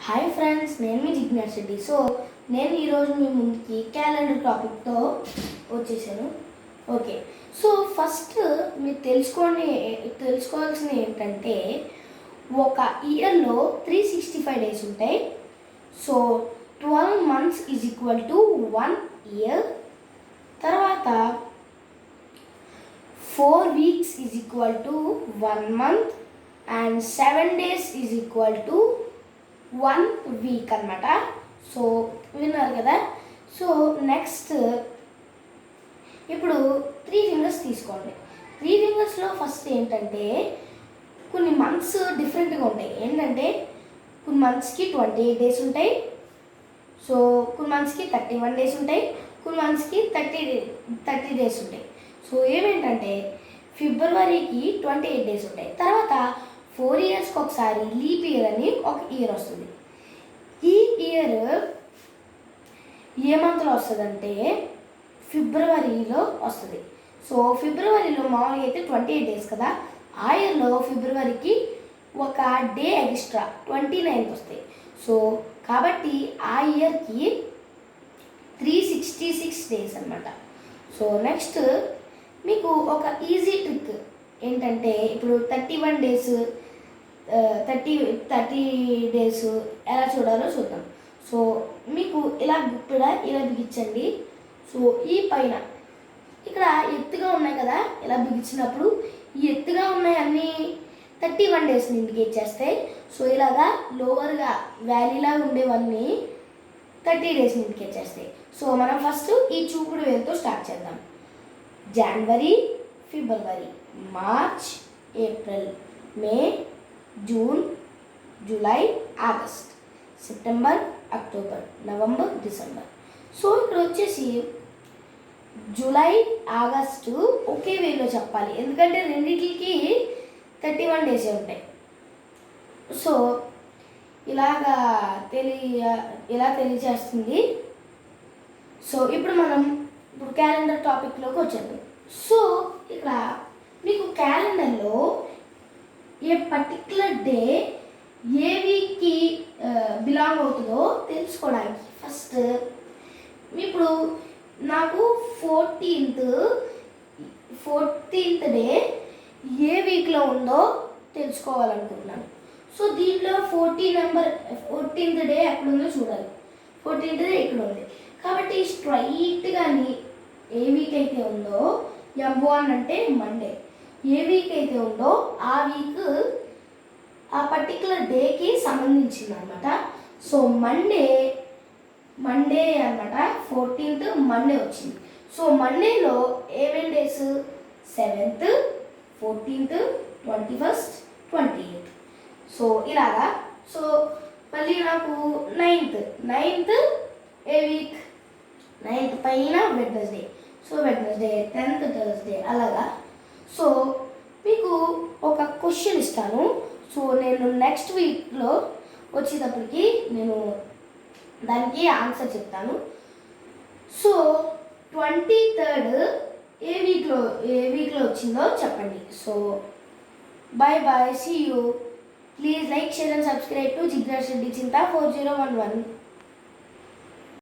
Hi friends, నేను మీ జిజ్ఞాస్ రెడ్డి. నేను ఈరోజు మీ ముందుకి క్యాలెండర్ టాపిక్తో వచ్చేసాను. ఓకే, ఫస్ట్ మీరు తెలుసుకోవాల్సింది ఏంటంటే ఒక ఇయర్లో 365 డేస్ ఉంటాయి. 12 months is equal to 1 year. తర్వాత 4 weeks is equal to 1 month and 7 days is equal to 1 week అన్నమాట. విన్నారు కదా. నెక్స్ట్ ఇప్పుడు 3 fingers తీసుకోండి. 3 fingersలో ఫస్ట్ ఏంటంటే కొన్ని మంత్స్ డిఫరెంట్గా ఉంటాయి. ఏంటంటే కొన్ని మంత్స్కి 28 days ఉంటాయి. కొన్ని మంత్స్కి 31 days ఉంటాయి. కొన్ని మంత్స్కి 30 days ఉంటాయి. ఏమేంటంటే ఫిబ్రవరికి 28 days ఉంటాయి. తర్వాత 4 yearsకి ఒకసారి లీప్ ఇయర్ అని ఒక ఇయర్ వస్తుంది. ఈ ఇయర్ ఏ మంత్లో వస్తుందంటే ఫిబ్రవరిలో వస్తుంది. ఫిబ్రవరిలో మామూలుగా అయితే 28 days కదా. ఆ ఇయర్లో ఫిబ్రవరికి ఒక డే ఎక్స్ట్రా 29th వస్తాయి. కాబట్టి ఆ ఇయర్కి 366 days అన్నమాట. నెక్స్ట్ మీకు ఒక ఈజీ ట్రిక్ ఏంటంటే ఇప్పుడు 31 days 30 days ఎలా చూడాలో చూద్దాం. మీకు ఇలా ఇలా బిగించండి. ఈ పైన ఇక్కడ ఎత్తుగా ఉన్నాయి కదా, ఇలా బిగించినప్పుడు ఈ ఎత్తుగా ఉన్నాయి అన్నీ 31 days ఇండికేట్ చేస్తాయి. ఇలాగా లోవర్గా వ్యాలీలా ఉండేవన్నీ 30 days ఇండికేట్ చేస్తాయి. మనం ఫస్ట్ ఈ చూపుడు వేలుతో స్టార్ట్ చేద్దాం. జనవరి, ఫిబ్రవరి, March, April, May, June, July, August, September, October, November, December. ఇక్కడ వచ్చేసి జూలై, ఆగస్టు ఒకే వేలో చెప్పాలి, ఎందుకంటే రెండింటికి 31 days ఉంటాయి. ఇలాగా ఇలా తెలియజేస్తుంది. ఇప్పుడు మనం క్యాలెండర్ టాపిక్లోకి వచ్చేద్దాం. ఇక్కడ మీకు క్యాలెండర్లో ఏ పర్టిక్యులర్ డే ఏ వీక్కి బిలాంగ్ అవుతుందో తెలుసుకోవడానికి ఫస్ట్ ఇప్పుడు నాకు 14th డే ఏ వీక్లో ఉందో తెలుసుకోవాలనుకుంటున్నాను. దీంట్లో 14th డే ఎక్కడుందో చూడాలి. 14th డే ఇక్కడ ఉంది కాబట్టి స్ట్రైట్గాని ఏ వీక్ అయితే ఉందో M1 అంటే మండే, ఏ వీక్ అయితే ఉందో ఆ వీక్ ఆ పర్టికులర్ డేకి సంబంధించింది అనమాట. మండే అనమాట. 14th మండే వచ్చింది. మండేలో ఏమేం days 7th, 14th, 21st, 28th. ఇలాగా. మళ్ళీ నాకు 9th ఏ వీక్, 9th పైన వెడ్నెస్డే. వెడ్నెస్డే, 10th థర్స్డే అలాగా. మీకు ఒక క్వశ్చన్ ఇస్తాను. నేను నెక్స్ట్ వీక్లో వచ్చేటప్పటికి నేను దానికి ఆన్సర్ చెప్తాను. 23rd ఏ వీక్లో వచ్చిందో చెప్పండి. Bye, see you. Please like, share and subscribe to Jignas Reddy Chinta 4011.